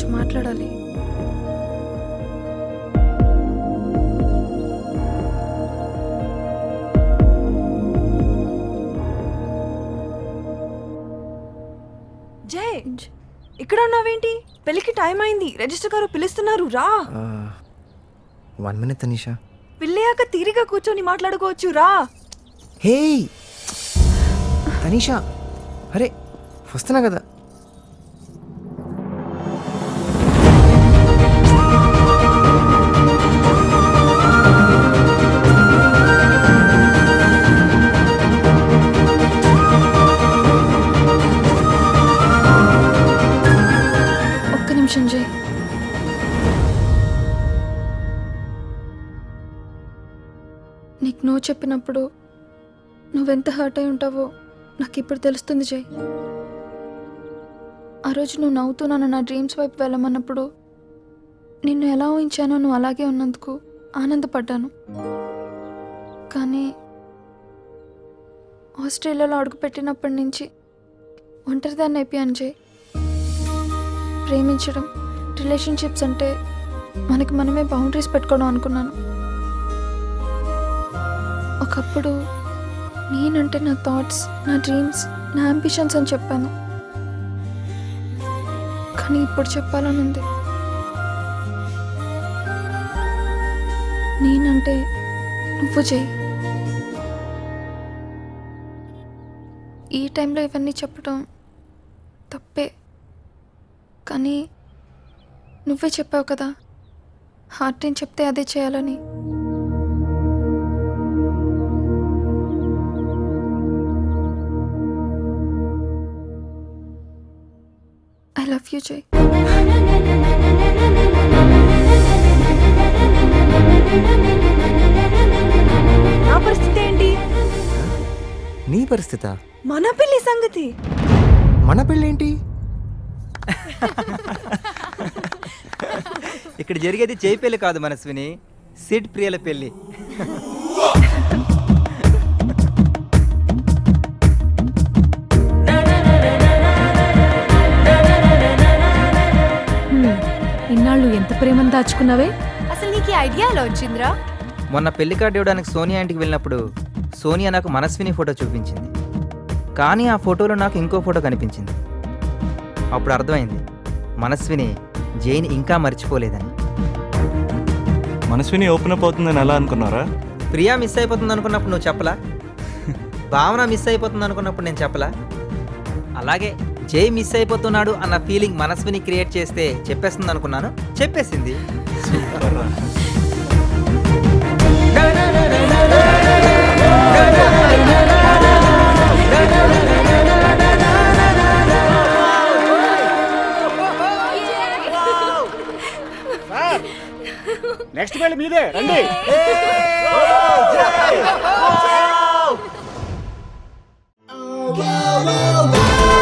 కొంచెం మాట్లాడాలి. జై, ఇక్కడ ఉన్నావేంటి? పెళ్ళికి టైం అయింది, రిజిస్టర్ గారు పిలుస్తున్నారు, రా. 1 minute తనీషా. పెళ్ళయ్యాక తీరిగా కూర్చొని మాట్లాడుకోవచ్చు, రా. హే తనీషా, అరే వస్తున్నా కదా. ఒక్క నిమిషం జై. నీకు నువ్వు చెప్పినప్పుడు నువ్వెంత హర్ట్ అయి ఉంటావో నాకు ఇప్పుడు తెలుస్తుంది జై. ఆ రోజు నువ్వు నవ్వుతూ నన్ను నా డ్రీమ్స్ వైపు వెళ్ళమన్నప్పుడు నిన్ను ఎలా ఊహించానో నువ్వు అలాగే ఉన్నందుకు ఆనందపడ్డాను. కానీ ఆస్ట్రేలియాలో అడుగుపెట్టినప్పటి నుంచి ఒంటరిదాన్ని అయిపోయాను జై. ప్రేమించడం, రిలేషన్షిప్స్ అంటే మనకి మనమే బౌండరీస్ పెట్టుకోవడం అనుకున్నాను. ఒకప్పుడు నేనంటే నా థాట్స్, నా డ్రీమ్స్, నా అంబిషన్స్ అని చెప్పాను. కానీ ఇప్పుడు చెప్పాలనుంది. నేనంటే నువ్వు చేయి. ఈ టైంలో ఇవన్నీ చెప్పడం తప్పే, కానీ నువ్వే చెప్పావు కదా హార్ట్ ఏం చెప్తే అదే చేయాలని. I love you, Jay. నా పరిస్థితి ఏంటి? నీ పరిస్థితా? మన పెళ్లి సంగతి. మన పెళ్ళేంటి? ఇక్కడ జరిగేది చేయి పెళ్లి కాదు మనస్విని, సిడ్ ప్రియల పెళ్లి. ఇన్నాళ్ళు ఎంత ప్రేమను దాచుకున్నావే? అసలు నీకు ఈ ఐడియా ఎలా వచ్చిందిరా? మొన్న పెళ్లి కార్డు ఇవ్వడానికి సోనియా ఇంటికి వెళ్ళినప్పుడు సోనియా నాకు మనస్విని ఫోటో చూపించింది. కానీ ఆ ఫోటోలో నాకు ఇంకో ఫోటో కనిపించింది. అప్పుడు అర్థమైంది మనస్విని జైని ఇంకా మర్చిపోలేదని. మనస్విని ఓపెన్ అప్ అవుతుందని ఎలా అనుకున్నారా? ప్రియా మిస్ అయిపోతుంది అనుకున్నప్పుడు నువ్వు చెప్పలా? భావన మిస్ అయిపోతుంది అనుకున్నప్పుడు నేను చెప్పలా? అలాగే జై మిస్ అయిపోతున్నాడు అన్న ఫీలింగ్ మనస్విని క్రియేట్ చేస్తే చెప్పేస్తుంది అనుకున్నాను, చెప్పేసింది. నెక్స్ట్ పెళ్లి మీదే, రండి. Go, go, go.